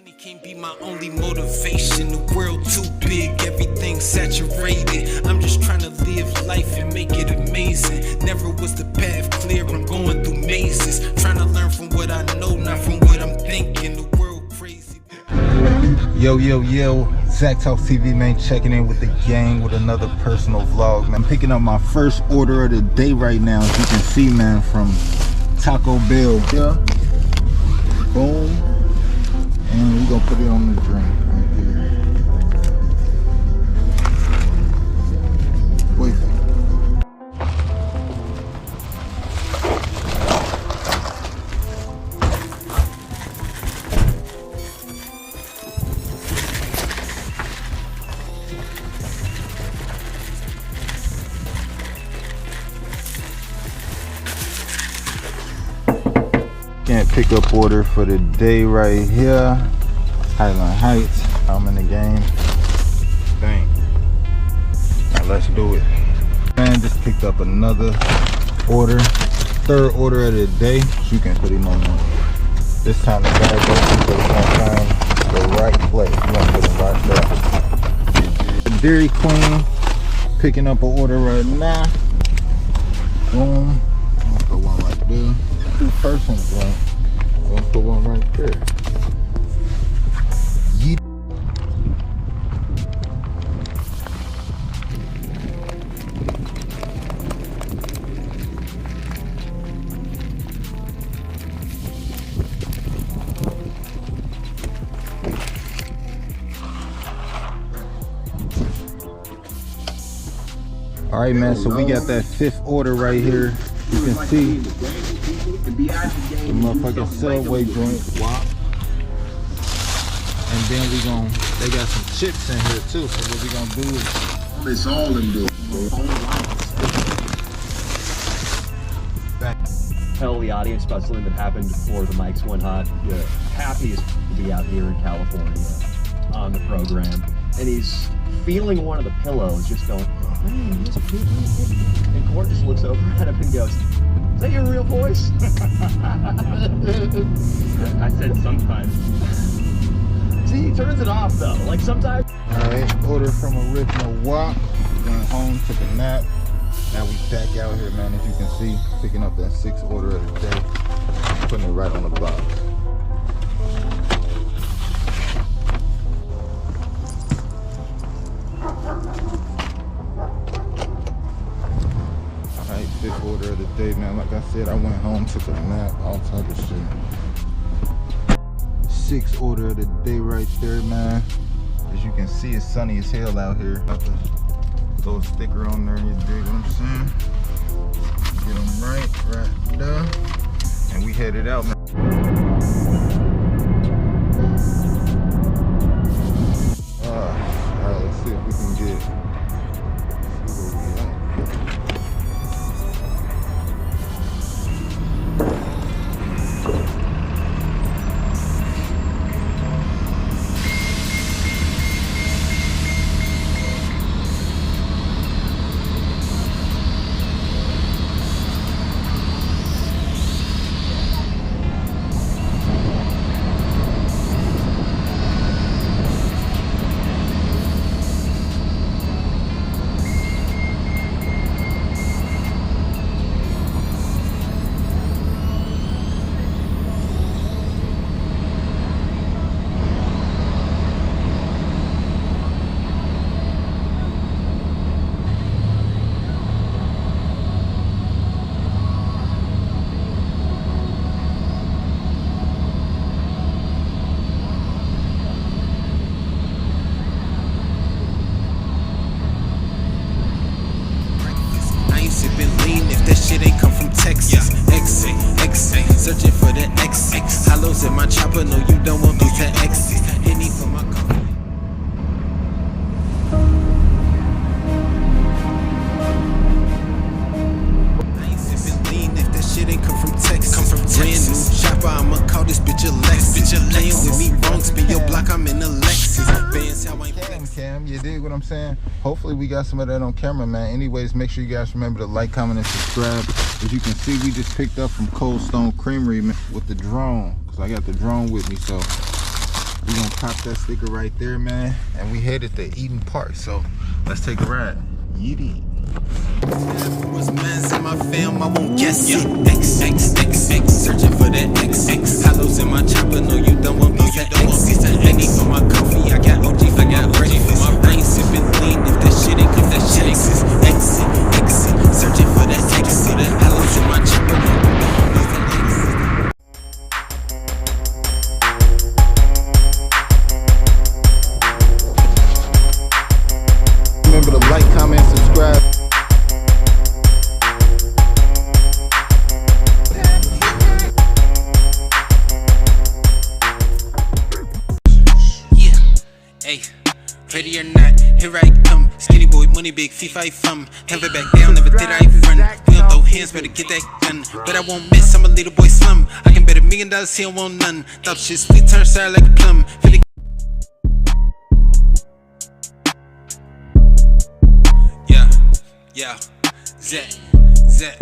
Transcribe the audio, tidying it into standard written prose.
Money can't be my only motivation. The world too big, everything saturated. I'm just trying to live life and make it amazing. Never was the path clear, I'm going through mazes. Trying to learn from what I know, not from what I'm thinking. The world crazy. Yo, Zaktawkstv, man, checking in with the gang with another personal vlog, man. I'm picking up my first order of the day right now, as you can see, man, from Taco Bell. Yeah. Boom. And we're gonna put it on the drink right there. Wait. Can't pick up order for the day right here. Highland Heights. I'm in the game. Dang. Now let's do it. Man, just picked up another order. Third order of the day. You can put him on there. This time the bag goes so it's gonna find the right place. You want to put him right there. Dairy Queen. Picking up an order right now. Boom. I'm gonna put one right there. Two persons drink. I'm gonna put one right there. Yeet. All right, man, so we got that fifth order right here. You can see the motherfucking Subway joint. And then they got some chips in here too. So what we gonna do is, it's all in there. Tell the audience about something that happened before the mics went hot. Yeah. Happiest to be out here in California on the program. And he's feeling one of the pillows, just going, and Court just looks over at him and goes, "Is that your real voice?" I said sometimes. See, he turns it off though. Like sometimes. Alright, order from Original Wok. Went home, took a nap. Now we back out here, man, as you can see, picking up that sixth order of the day. Putting it right on the box. Fifth order of the day, man. Like I said, I went home, took a nap, all type of shit. Sixth order of the day right there, man. As you can see, it's sunny as hell out here. Got the little sticker on there, you dig what I'm saying? Get them right there. And we headed out, man. Alright, let's see if we can get searching for the X. Hollows in my chopper, no, you don't want these to exit. Hit me for my car. I ain't sipping lean if that shit ain't come from Texas. Brand new chopper, I'ma call this bitch a Lexus. Playing with me wrong, spin your block, I'm in a Lexus. Bands how I Cam, you dig what I'm saying? Hopefully we got some of that on camera, man. Anyways, make sure you guys remember to like, comment, and subscribe. As you can see, we just picked up from Cold Stone Creamery with the drone, because I got the drone with me, so we're pop that sticker right there, man. And we headed to Eden Park, so let's take a ride. Yeet. Was man's in my film, I won't guess it. X, searching for that X. Hollows in my chopper, no, you don't want piece of X. I need for my coffee, I got OG for my breakfast. My brain sipping lean, if that shit ain't, if that shit exists. Exit, searching for that X. Hollows in my chopper, no, you don't want piece of X. Remember to like, comment, subscribe. Yeah, hey, ready or not, here I come. Skinny boy, money big, FIFA fum. Never back down, never did I run. We don't throw hands, better get that gun. But I won't miss, I'm a little boy slum. I can bet $1 million, he don't want none. Thought shit sweet, turn sour like a plum. Yeah, Zach.